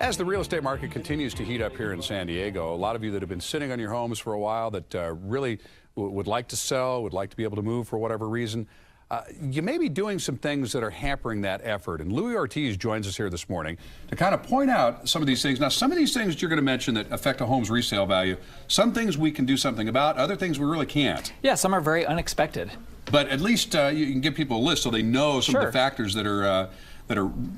As the real estate market continues to heat up here in San Diego, a lot of you that have been sitting on your homes for a while that really would like to sell, would like to be able to move for whatever reason, you may be doing some things that are hampering that effort. And Louie Ortiz joins us here this morning to kind of point out some of these things. Now, some of these things that you're going to mention that affect a home's resale value, some things we can do something about, other things we really can't. Yeah, some are very unexpected. But at least you can give people a list so they know some of the factors that are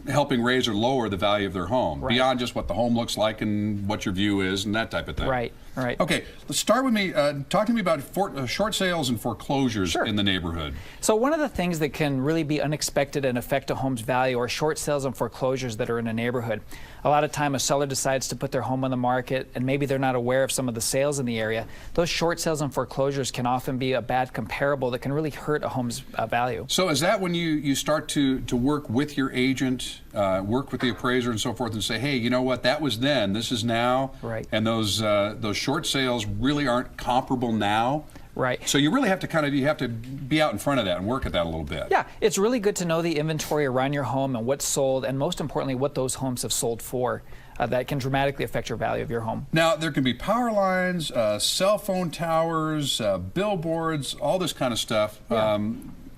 helping raise or lower the value of their home, beyond just what the home looks like and what your view is and that type of thing. Right. Okay, let's start with me. Talk to me about short sales and foreclosures in the neighborhood. So one of the things that can really be unexpected and affect a home's value are short sales and foreclosures that are in a neighborhood. A lot of time a seller decides to put their home on the market and maybe they're not aware of some of the sales in the area. Those short sales and foreclosures can often be a bad comparable that can really hurt a home's value. So is that when you start to work with your agent, work with the appraiser and so forth and say, hey, you know what, that was then, this is now, and those short sales really aren't comparable now? Right. So you really have to you have to be out in front of that and work at that a little bit. Yeah, it's really good to know the inventory around your home and what's sold, and most importantly, what those homes have sold for. That can dramatically affect your value of your home. Now, there can be power lines, cell phone towers, billboards, all this kind of stuff.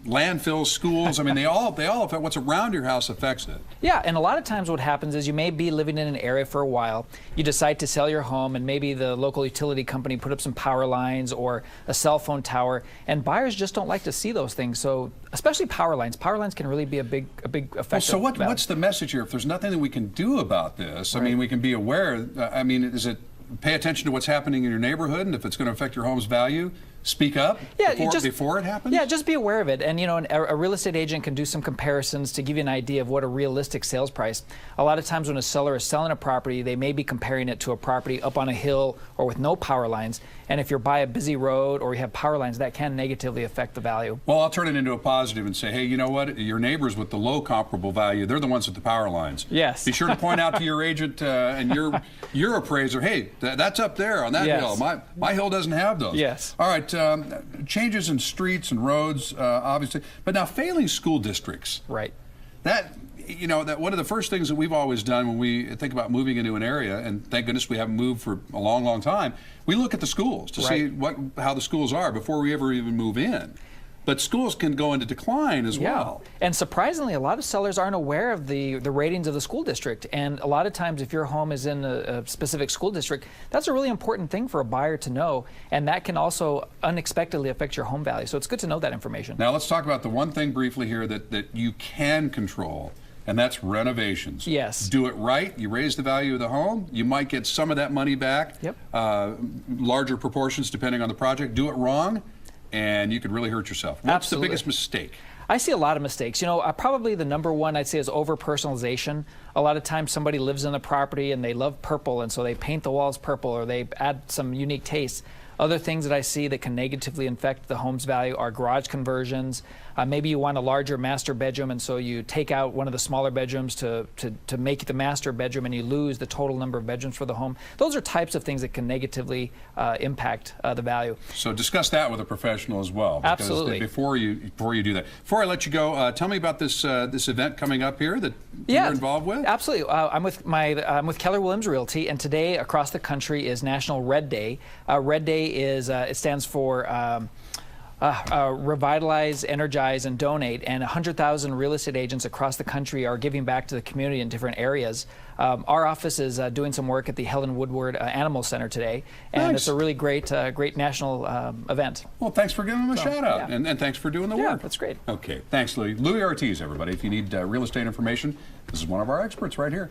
Landfills, schools, I mean, they all affect what's around your house affects it. Yeah, and a lot of times what happens is you may be living in an area for a while, you decide to sell your home, and maybe the local utility company put up some power lines or a cell phone tower, and buyers just don't like to see those things. So, especially power lines can really be a big effect. Well, so what's the message here? If there's nothing that we can do about this, I mean, we can be aware. I mean, is it pay attention to what's happening in your neighborhood, and if it's going to affect your home's value, speak up before it happens? Yeah, just be aware of it. And, you know, a real estate agent can do some comparisons to give you an idea of what a realistic sales price. A lot of times when a seller is selling a property, they may be comparing it to a property up on a hill or with no power lines. And if you're by a busy road or you have power lines, that can negatively affect the value. Well, I'll turn it into a positive and say, hey, you know what? Your neighbors with the low comparable value, they're the ones with the power lines. Yes. Be sure to point out to your agent and your appraiser, hey, that's up there on that hill. My hill doesn't have those. Yes. All right. Changes in streets and roads, obviously, but now failing school districts. Right. That one of the first things that we've always done when we think about moving into an area, and thank goodness we haven't moved for a long, long time, we look at the schools to see how the schools are before we ever even move in. But schools can go into decline as well. And surprisingly, a lot of sellers aren't aware of the ratings of the school district. And a lot of times, if your home is in a specific school district, that's a really important thing for a buyer to know. And that can also unexpectedly affect your home value. So it's good to know that information. Now let's talk about the one thing briefly here that you can control, and that's renovations. Yes. Do it right, you raise the value of the home, you might get some of that money back, larger proportions depending on the project. Do it wrong, and you could really hurt yourself. What's the biggest mistake? I see a lot of mistakes. You know, probably the number one I'd say is over-personalization. A lot of times somebody lives in the property and they love purple, and so they paint the walls purple or they add some unique tastes. Other things that I see that can negatively affect the home's value are garage conversions. Maybe you want a larger master bedroom, and so you take out one of the smaller bedrooms to make the master bedroom, and you lose the total number of bedrooms for the home. Those are types of things that can negatively impact the value. So discuss that with a professional as well. Absolutely. Before you do that. Before I let you go, tell me about this event coming up here that you're involved with. Absolutely. I'm with Keller Williams Realty, and today across the country is National Red Day. Red Day is it stands for revitalize, energize, and donate, and 100,000 real estate agents across the country are giving back to the community in different areas. Our office is doing some work at the Helen Woodward Animal Center today, and it's a really great national event. Well, thanks for giving them a shout out, and thanks for doing the work. That's great. Okay, thanks, Louie. Louie Ortiz, everybody. If you need real estate information, this is one of our experts right here.